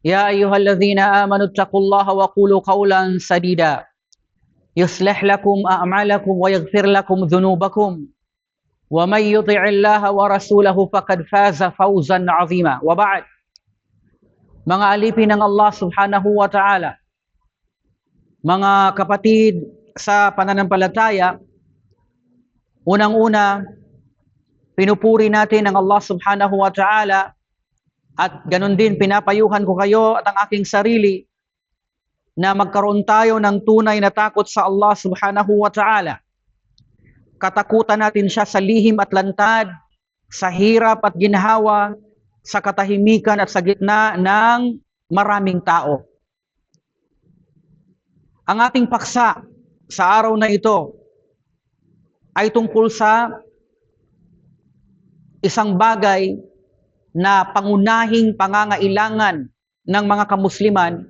يا أيها الذين آمنوا اتقوا الله وقولوا قولا سديدا يصلح لكم أعمالكم ويغفر لكم ذنوبكم ومن يطع الله ورسوله فقد فاز فوزا عظيما. وبعد, mga alipin ng Allah subhanahu wa ta'ala, mga kapatid sa pananampalataya, unang-una, pinupuri natin ang Allah subhanahu wa ta'ala at ganun din pinapayuhan ko kayo at ang aking sarili na magkaroon tayo ng tunay na takot sa Allah subhanahu wa ta'ala. Katakutan natin siya sa lihim at lantad, sa hirap at ginhawa, sa katahimikan at sa gitna ng maraming tao. Ang ating paksa sa araw na ito ay tungkol sa isang bagay na pangunahing pangangailangan ng mga kamusliman,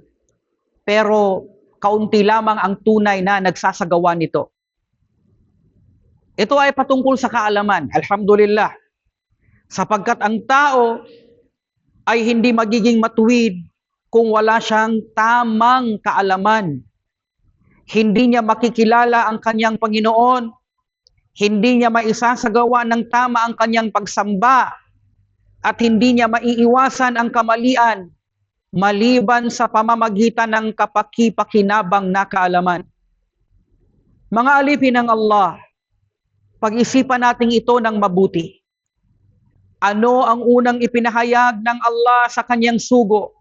pero kaunti lamang ang tunay na nagsasagawa nito. Ito ay patungkol sa kaalaman, alhamdulillah, sapagkat ang tao ay hindi magiging matuwid kung wala siyang tamang kaalaman. Hindi niya makikilala ang kanyang Panginoon, hindi niya maisasagawa ng tama ang kanyang pagsamba, at hindi niya maiiwasan ang kamalian maliban sa pamamagitan ng kapaki-pakinabang na kaalaman. Mga alipin ng Allah, pag-isipan natin ito ng mabuti. Ano ang unang ipinahayag ng Allah sa kanyang sugo?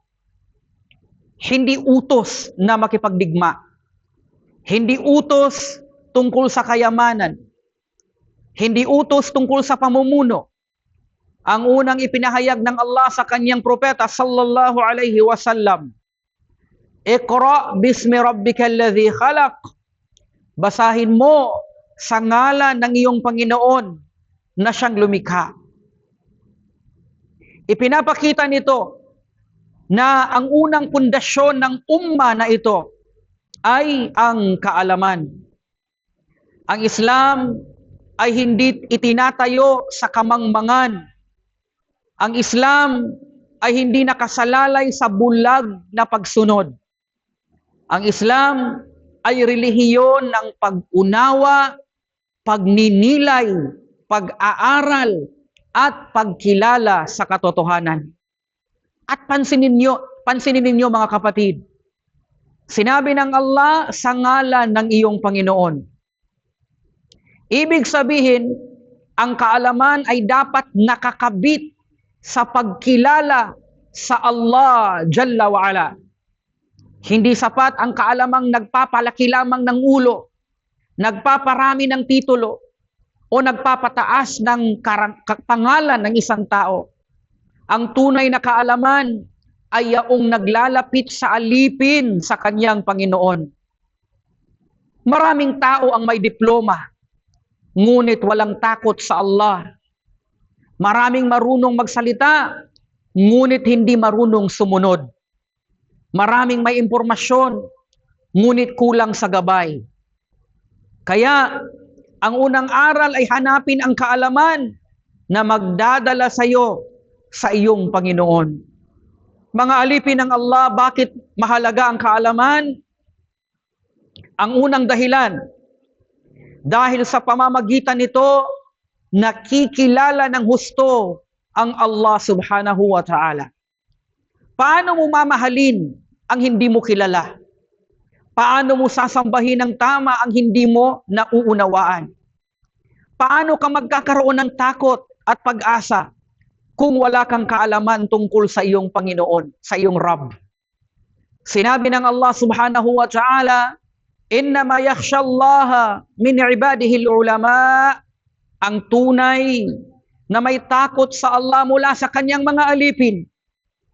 Hindi utos na makipagdigma. Hindi utos tungkol sa kayamanan. Hindi utos tungkol sa pamumuno. Ang unang ipinahayag ng Allah sa kanyang propeta sallallahu alaihi wasallam, Iqra bismi rabbikal ladzi khalaq. Basahin mo sa ngalan ng iyong Panginoon na siyang lumikha. Ipinapakita nito na ang unang pundasyon ng umma na ito ay ang kaalaman. Ang Islam ay hindi itinatayo sa kamangmangan. Ang Islam ay hindi nakasalalay sa bulag na pagsunod. Ang Islam ay relihiyon ng pag-unawa, pagninilay, pag-aaral, at pagkilala sa katotohanan. At pansinin ninyo mga kapatid, sinabi ng Allah sa ngalan ng iyong Panginoon. Ibig sabihin, ang kaalaman ay dapat nakakabit sa pagkilala sa Allah Jalla wa'ala. Hindi sapat ang kaalamang nagpapalaki lamang ng ulo, nagpaparami ng titulo, o nagpapataas ng pangalan ng isang tao. Ang tunay na kaalaman ay yaong naglalapit sa alipin sa kanyang Panginoon. Maraming tao ang may diploma, ngunit walang takot sa Allah. Maraming marunong magsalita, ngunit hindi marunong sumunod. Maraming may impormasyon, ngunit kulang sa gabay. Kaya, ang unang aral ay hanapin ang kaalaman na magdadala sa iyo sa iyong Panginoon. Mga alipin ng Allah, bakit mahalaga ang kaalaman? Ang unang dahilan, dahil sa pamamagitan nito, nakikilala ng husto ang Allah subhanahu wa ta'ala. Paano mo mamahalin ang hindi mo kilala? Paano mo sasambahin ng tama ang hindi mo nauunawaan? Paano ka magkakaroon ng takot at pag-asa kung wala kang kaalaman tungkol sa iyong Panginoon, sa iyong Rabb? Sinabi ng Allah subhanahu wa ta'ala, Innama yakhshallaha min ibadihi al-ulama. Ang tunay na may takot sa Allah mula sa kanyang mga alipin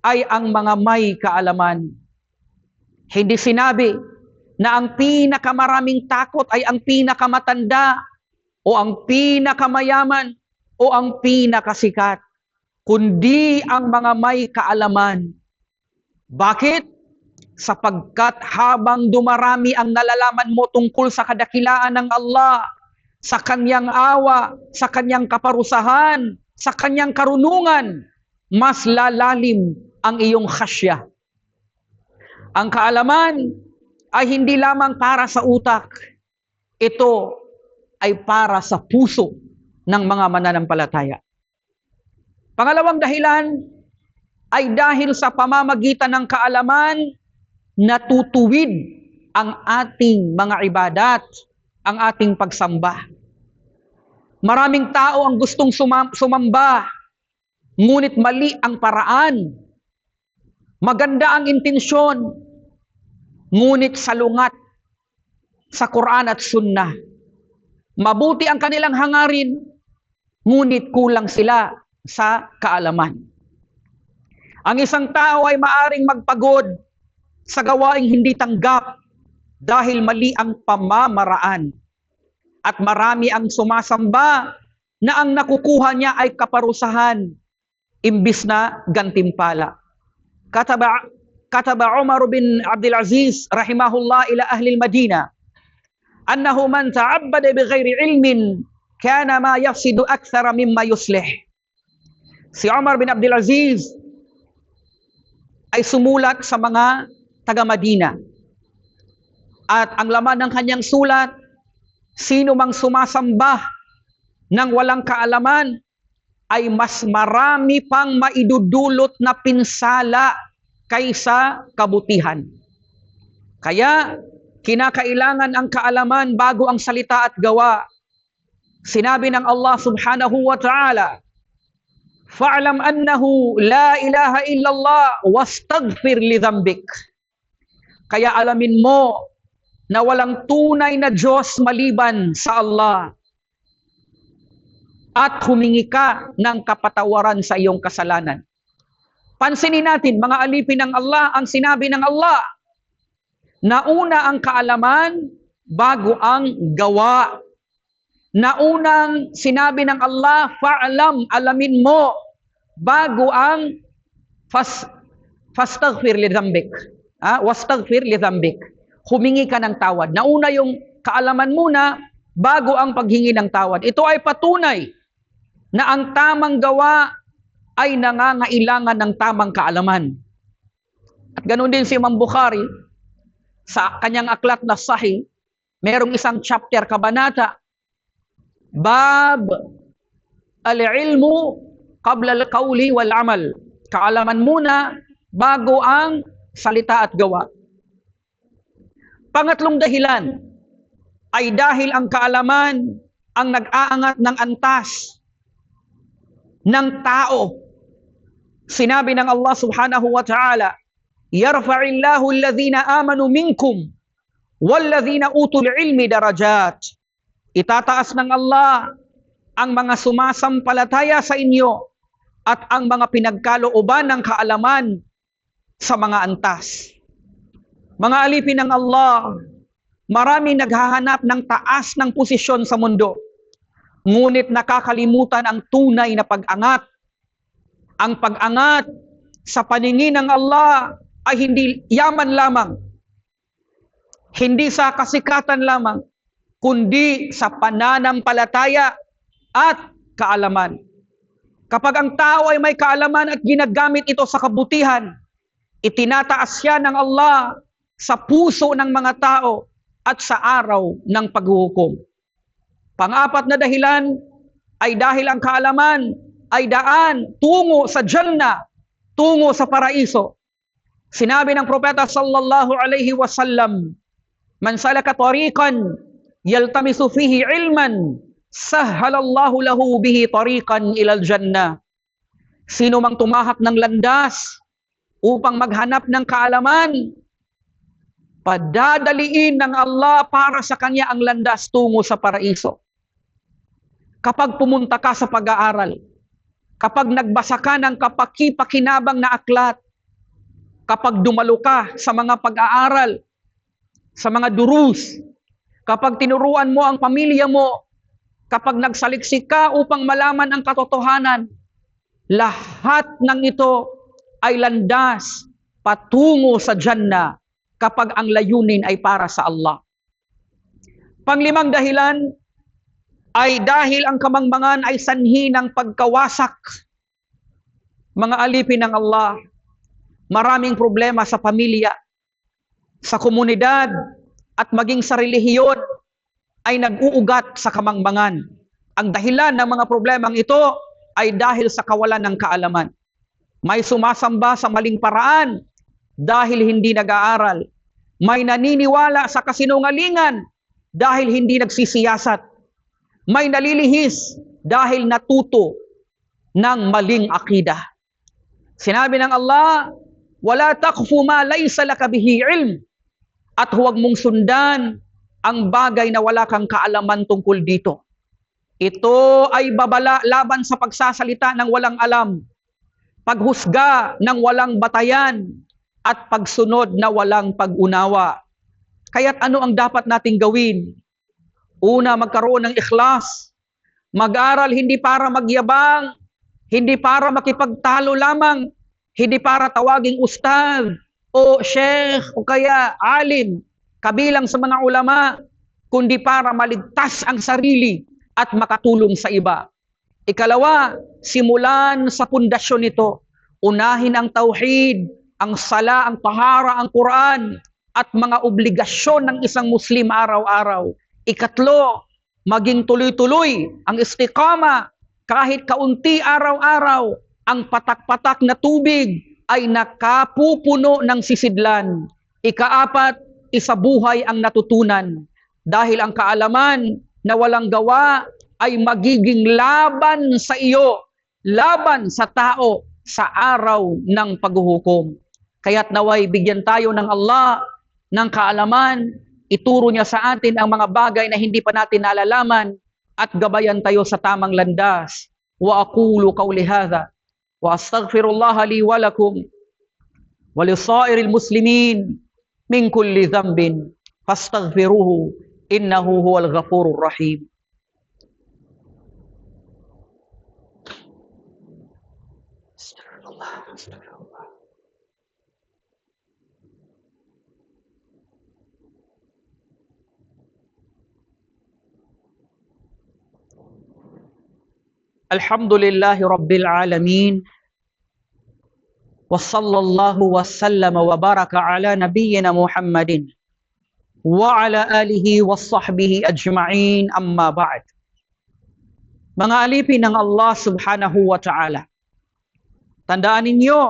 ay ang mga may kaalaman. Hindi sinabi na ang pinakamaraming takot ay ang pinakamatanda o ang pinakamayaman o ang pinakasikat, kundi ang mga may kaalaman. Bakit? Sapagkat habang dumarami ang nalalaman mo tungkol sa kadakilaan ng Allah, sa kanyang awa, sa kanyang kaparusahan, sa kanyang karunungan, mas lalalim ang iyong khasya. Ang kaalaman ay hindi lamang para sa utak. Ito ay para sa puso ng mga mananampalataya. Pangalawang dahilan ay dahil sa pamamagitan ng kaalaman, natutuwid ang ating mga ibadat, ang ating pagsamba. Maraming tao ang gustong sumamba, ngunit mali ang paraan. Maganda ang intensyon, ngunit salungat sa Quran at Sunnah. Mabuti ang kanilang hangarin, ngunit kulang sila sa kaalaman. Ang isang tao ay maaring magpagod sa gawaing hindi tanggap dahil mali ang pamamaraan. At marami ang sumasamba na ang nakukuha niya ay kaparusahan imbis na gantimpala. Kataba Umar bin Abdul Aziz rahimahullah ila ahli al-Madinah annahu man ta'abbada bighairi ilmin kana ma yafsidu akthara mimma yuslih. Si Umar bin Abdul Aziz ay sumulat sa mga taga-Madina. At ang laman ng kanyang sulat, sino mang sumasamba ng walang kaalaman ay mas marami pang maidudulot na pinsala kaysa kabutihan. Kaya kinakailangan ang kaalaman bago ang salita at gawa. Sinabi ng Allah subhanahu wa ta'ala, fa'lam annahu la ilaha illallah wastaghfir li dhanbik. Kaya alamin mo na walang tunay na Diyos maliban sa Allah at humingi ka ng kapatawaran sa iyong kasalanan. Pansinin natin, mga alipin ng Allah, ang sinabi ng Allah, nauna ang kaalaman bago ang gawa. Naunang sinabi ng Allah, fa'lam, alamin mo, bago ang fastaghfir li dhanbik. Wastaghfir li dhanbik. Humingi ka ng tawad. Nauna yung kaalaman muna bago ang paghingi ng tawad. Ito ay patunay na ang tamang gawa ay nangangailangan ng tamang kaalaman. At ganoon din si Imam Bukhari sa kanyang aklat na Sahih, merong isang chapter, kabanata, Bab al-ilmu qabla al-qawli wal-amal. Kaalaman muna bago ang salita at gawa. Pangatlong dahilan ay dahil ang kaalaman ang nag-aangat ng antas ng tao. Sinabi ng Allah subhanahu wa ta'ala, yarfa'illahu alladhina amanu minkum walladhina utul ilmi darajat. Itataas ng Allah ang mga sumasampalataya sa inyo at ang mga pinagkalooban ng kaalaman sa mga antas. Mga alipin ng Allah, maraming naghahanap ng taas ng posisyon sa mundo, ngunit nakakalimutan ang tunay na pag-angat. Ang pag-angat sa paningin ng Allah ay hindi yaman lamang, hindi sa kasikatan lamang, kundi sa pananampalataya at kaalaman. Kapag ang tao ay may kaalaman at ginagamit ito sa kabutihan, itinataas siya ng Allah sa puso ng mga tao at sa araw ng paghuhukom. Pang-apat na dahilan ay dahil ang kaalaman ay daan tungo sa Jannah, tungo sa paraiso. Sinabi ng propeta sallallahu alaihi wasallam, man salaka tariqan yaltamisu fihi ilman sahhalallahu lahu bihi tariqan ilal jannah. Sino mang tumahak ng landas upang maghanap ng kaalaman, padadaliin ng Allah para sa kanya ang landas tungo sa paraiso. Kapag pumunta ka sa pag-aaral, kapag nagbasa ka ng kapaki-pakinabang na aklat, kapag dumalo ka sa mga pag-aaral, sa mga durus, kapag tinuruan mo ang pamilya mo, kapag nagsaliksik ka upang malaman ang katotohanan, lahat ng ito ay landas patungo sa Jannah kapag ang layunin ay para sa Allah. Panglimang dahilan ay dahil ang kamangmangan ay sanhi ng pagkawasak. Mga alipin ng Allah, maraming problema sa pamilya, sa komunidad at maging sa relihiyon ay nag-uugat sa kamangmangan. Ang dahilan ng mga problemang ito ay dahil sa kawalan ng kaalaman. May sumasamba sa maling paraan dahil hindi nag-aaral. May naniniwala sa kasinungalingan dahil hindi nagsisiyasat. May nalilihis dahil natuto ng maling akida. Sinabi ng Allah, "Wala taqfu ma laysa laka bihi ilm." At huwag mong sundan ang bagay na wala kang kaalaman tungkol dito. Ito ay babala laban sa pagsasalita ng walang alam, paghusga ng walang batayan, at pagsunod na walang pag-unawa. Kaya't ano ang dapat nating gawin? Una, magkaroon ng ikhlas. Mag-aral hindi para magyabang, hindi para makipagtalo lamang, hindi para tawaging ustad o sheikh o kaya alim, kabilang sa mga ulama, kundi para maligtas ang sarili at makatulong sa iba. Ikalawa, simulan sa pundasyon nito. Unahin ang tauhid, ang sala, ang tahara, ang Quran, at mga obligasyon ng isang Muslim araw-araw. Ikatlo, maging tuloy-tuloy ang istiqama, kahit kaunti araw-araw, ang patak-patak na tubig ay nakapupuno ng sisidlan. Ikaapat, isabuhay ang natutunan. Dahil ang kaalaman na walang gawa ay magiging laban sa iyo, laban sa tao sa araw ng paghuhukom. Kaya't naway bigyan tayo ng Allah ng kaalaman, ituro niya sa atin ang mga bagay na hindi pa natin nalalaman at gabayan tayo sa tamang landas. Wa aqulu qawli hadha wa astaghfirullah li wa lakum wa lisairil muslimin min kulli dhanbin fastaghfiruhu innahu huwal ghafurur rahim. Astagfirullah. Alhamdulillahi Rabbil Alamin. Wa sallallahu wa sallama wa baraka ala nabiyyina Muhammadin wa ala alihi wa sahbihi ajma'in, amma ba'd. Mga alipin ng Allah subhanahu wa ta'ala, tandaan ninyo,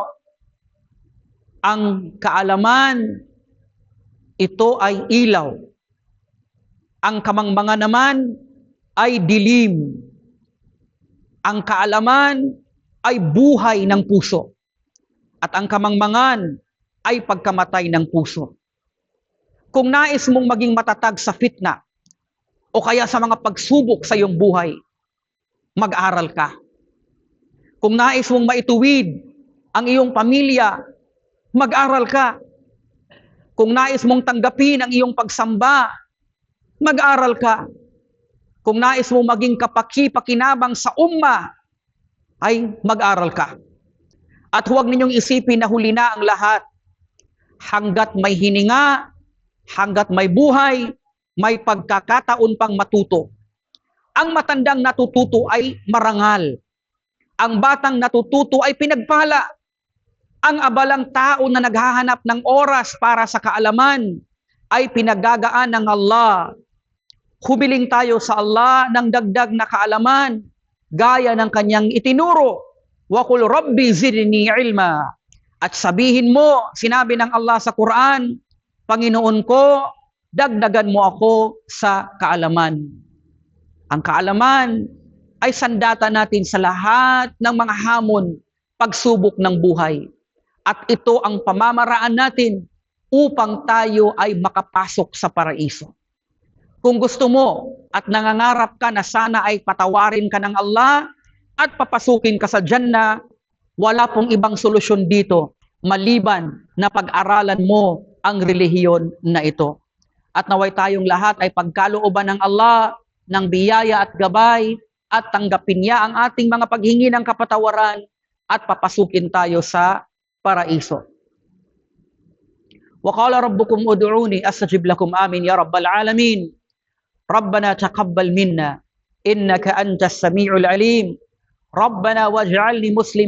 ang kaalaman, ito ay ilaw. Ang kamangmangan naman ay dilim. Ang kaalaman ay buhay ng puso. At ang kamangmangan ay pagkamatay ng puso. Kung nais mong maging matatag sa fitna o kaya sa mga pagsubok sa iyong buhay, mag-aral ka. Kung nais mong maituwid ang iyong pamilya, mag-aral ka. Kung nais mong tanggapin ang iyong pagsamba, mag-aral ka. Kung nais mong maging kapaki-pakinabang sa umma, ay mag-aral ka. At huwag ninyong isipin na huli na ang lahat. Hanggat may hininga, hanggat may buhay, may pagkakataon pang matuto. Ang matandang natututo ay marangal. Ang batang natututo ay pinagpala. Ang abalang tao na naghahanap ng oras para sa kaalaman ay pinagagaan ng Allah. Humiling tayo sa Allah ng dagdag na kaalaman, gaya ng kanyang itinuro. Wa qul rabbi zidni ilma. At sabihin mo, sinabi ng Allah sa Quran, Panginoon ko, dagdagan mo ako sa kaalaman. Ang kaalaman ay sandata natin sa lahat ng mga hamon, pagsubok ng buhay. At ito ang pamamaraan natin upang tayo ay makapasok sa paraiso. Kung gusto mo at nangangarap ka na sana ay patawarin ka ng Allah at papasukin ka sa Jannah, wala pong ibang solusyon dito maliban na pag-aralan mo ang relihiyon na ito. At naway tayong lahat ay pagkalooban ng Allah ng biyaya at gabay at tanggapin niya ang ating mga paghingi ng kapatawaran at papasukin tayo sa paraiso. Wa qala rabbukum ud'uni astajib lakum, amin ya rabbal alamin. Rabbana taqabbal minna innaka antas samiul alim. Rabbana waj'alni muslim